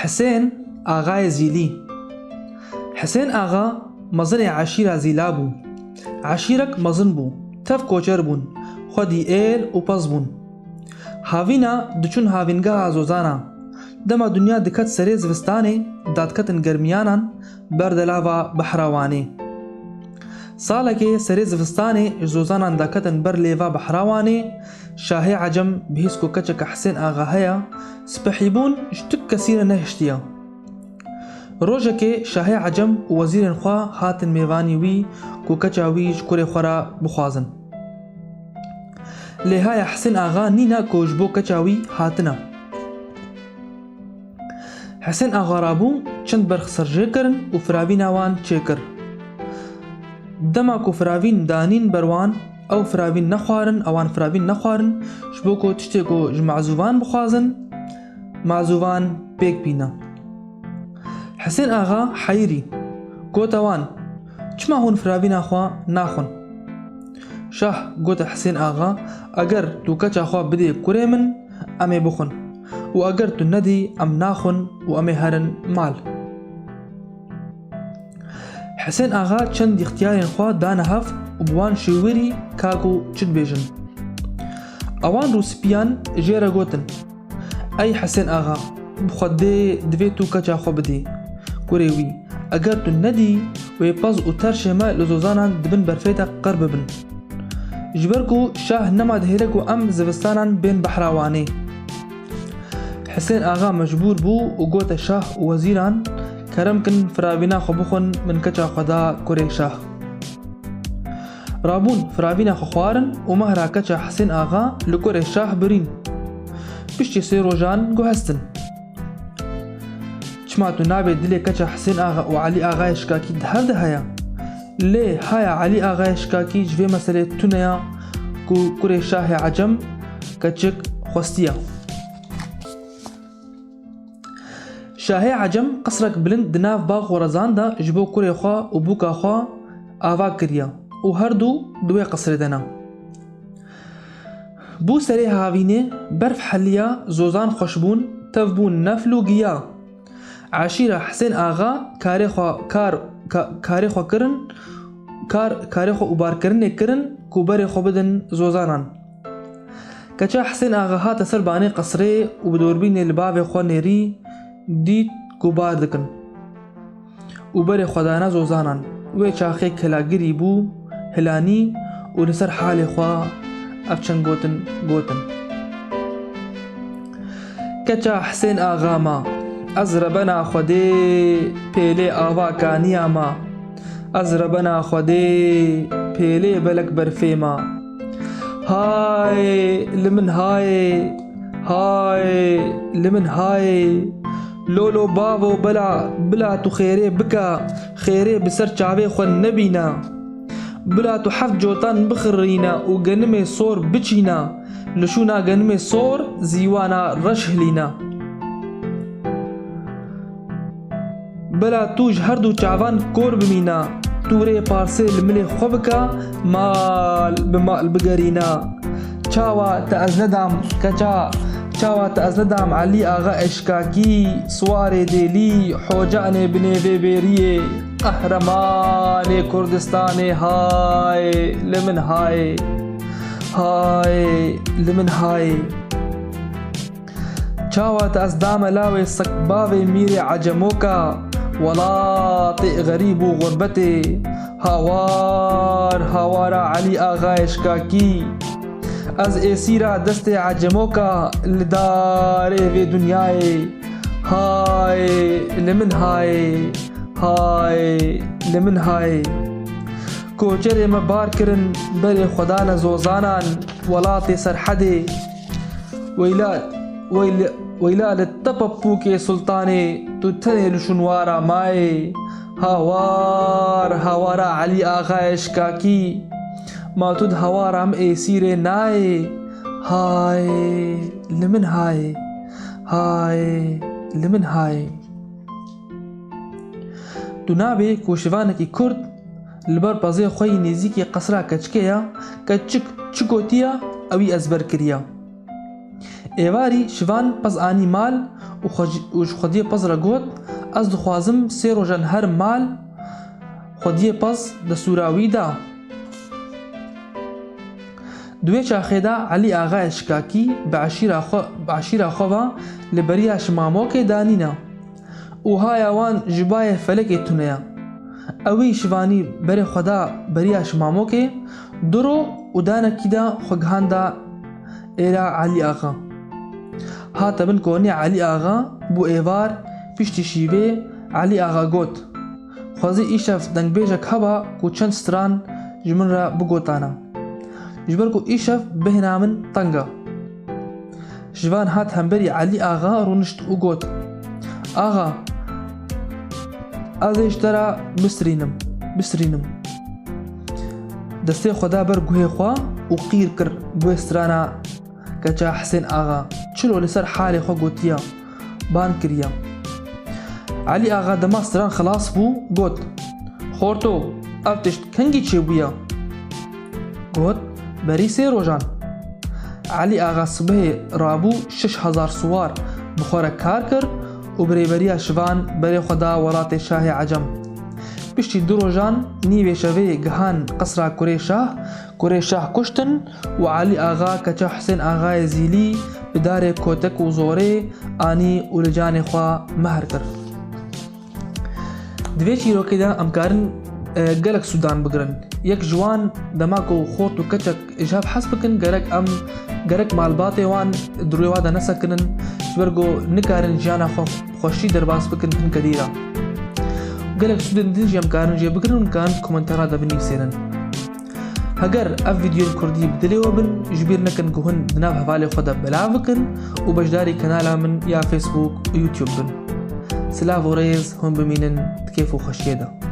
حسين ئاغای زیلی. حسين ئاغا مەزنێ عەشیرا زیلا بوو. عەشیرەک مەزن بوو، تەف کۆچەر بوون، خودی ئێل و پەس بوون. هاوینە دچون هاوینگەها زۆزانە. دەما دنیا دکەت سەرێ زستانێ دادکەتن گەرمیانان بەردەلاوە بەحراوانێ. ساڵێکێ سەرێ زستانێ زۆزانان داکەتن بەر لێڤا بەحراوانێ. شاهێ عەجەم بهیست و کەچێکە حسين ئاغا هەیە سپەحی بوون شتک کەسیرە نەهشتیە. ڕۆژێکێ شاهێ عەجەم و وەزیرên خوا هاتن mêvanî wî ku keça wî ji kurê xwe re bixwazin. Lê haya Hesên axa nîne ku ji bo keça wî hatine. Hesên axa rabû çend berxsirjê kirin û firavîna wan çêkir. Dema ku firavîn danîn ber wan ew firavîn nexwarin ewan firavîn nexwarin ji bo ku tiştê ku ji mezûvan bixwazin mezûvan pêk bîne. Hesên axa heyîrî gote wan çima hûn firavîna xwe naxwin. Şah gote Hesên axa eger tu keça xwe bidê kurê min em ê bixwin û eger tu nedî em naxwin û em ê herin mal. Hesên axa çend îxtiyarên xwe dane hev û bi wan şêwirî kak û çi dibêjin. Ewan rûspiyan jê re gotin: Ey Hesên axa, bi Xwedê divê tu keça xwe bidî kurê wî, eger tu nedî wê pez û terşê me li zozanan dibin berfê de qer bibin. Ji ber ku şah nema dihêle ku em zivistanan bên behrawanê. Hesên axa mecbûr bû û gote şah û wezîran kerem kin firavîna xwe bixwin min keça xwe da kurê şah. Rabûn firavîna xwe xwarin û mehra keça Hesên axa li kurê şah birîn. Piştî sê rojan guhestin. Çima tu nabê dilê keça Hesên axa û Elî axayê şikakî di hev de heye? Lê haya Elî axayê şikakî ji vê meselê tuneya ku kurê şahê Ecem keçik xwestiye. Şahê Ecem qesrek bilind di nav bax Xorezan de ji bo kurê xwe û bûka xwe ava kiriye û her du di wê qesrê de ne. Bû serê havînê berf heliya zozan xweş bûn tev bûn nefl û giya. Eşîra Hesên axa karê xwe kirin karê xwe û barkirinê kirin ku berê xwe bidin zozanan. Keça Hesên axa hate ser banê qesrê û bi dorbînê li bavê xwe nêrî dît ku bar dikin û berê xwe dane zozanan. Wê çaxê hilagirî bû hilanî û li ser halê xwe ev çend gotin gotin: Keça Hesên axa me, ez rebena Xwedê pêlê ava kaniya me, ez rebena Xwedê pêlê belek berfê me. Hayê li min hayê, hayê li min hayê, lolo bavo bila tu xêrê bike, xêrê bi ser çavê xwe nebîne. Bila tu heft cotan bixirîne û genimê sor biçîne, li şûna genimê sor zîwana reş hilîne. Bila tu ji her du çavan kor bimîne, tu rê parsê li milê xwe bike, mal bi mal bigerîne. Çawa te ez nedam keça, çawa te ez nedam Elî axa eşkakî, swarê dêlî hocanê bi nêvê bêriyê, qehremanê Kurdistanê hayê li min hayê, hayê li min hayê. Çawa te ez dame lawê sekbavê mîrê Ecemoka, welatê xerîb û xurbetê, hawar hawara Elî axa eşkakî. Ez êsîra destê Ecemoka li darê vê dunyayê, hayê li min hayê, hayê li min hayê. Koçerê me bar kirin berê xwe dane zozanan, welatê serhedê. Weyla li tepe pûkê sultanê, tu tenê li şûnwara mayê, hawar hawara Elî axa eşkakî. Ma tu di hawara em êsîrê nayê, hayê li min hayê, hayê li min hayê. Tu nabê ku şivanekî Kurd li ber pezê xwe yî nêzîkî qesra keçikeya keçik çi gotiya ew î ezber kiriya. Êvarî şivan pez anî mal و خودیه پز را گوت از دخوازم 3 روژان هر مال خودیه پز ده سوراوی دا. دوی چاخه دا علی آغا اشکاکی به عشیره خواه لبریا شماموک دانینا و های وان جبای فلک تونیا اوی شوانی بر خدا بریا شماموک درو و دانکی دا خوگهان دا ایرا علی آغا ها تبن کونی علی آغا بو ایوار پیشتی شیوه علی آغا گوت خوزی ایشف دنگ بیجک هوا کو چند ستران جمن را بگوتانا جبر کو ایشف بهنامن تنگا جوان هات همبری علی آغا رونشت و گوت آغا از اشترا بسرینم دسته خدا بر گوه خوا و قیر کر بو استرانا کچا حسین آغا چلو لسر حال خوا گوتیا بان کریا علی آغا دما استران خلاص بو گوت خورتو افتشت کنگی چه بویا گوت بری 3 روژان علی آغا صبح رابو 6000 سوار بخور کار کر و بریبریا شوان بری خدا ولات شاه عجم پشتی 2 روژان نیوه شوه گهان قصر کوری شاه کشتن و علی آغا کچا حسین آغا زیلی بدار کوتک و زوره آنی و لجان خوا مهر کر. دوی چیروکی دا امکارن گلک سودان بگرن یک جوان دماغو خورت و کچک اجاب حس بکن گرک مالبات وان درویوا دا نسکنن جبرگو نکارن جانا خوشی درباس بکن پن کدیرا گلک سودان دین جام کارن جی بگرن کان کومنتارا دا بنویسینن اگر اف ویدیو کردی بدلی وبن جبیر نکن که هن دناب حوالی خدا بلا بکن و بجداری کانالا من یا فیسبوک و یوتیوب بن سلاف و ریز هم بمینن تکیف و خوشیده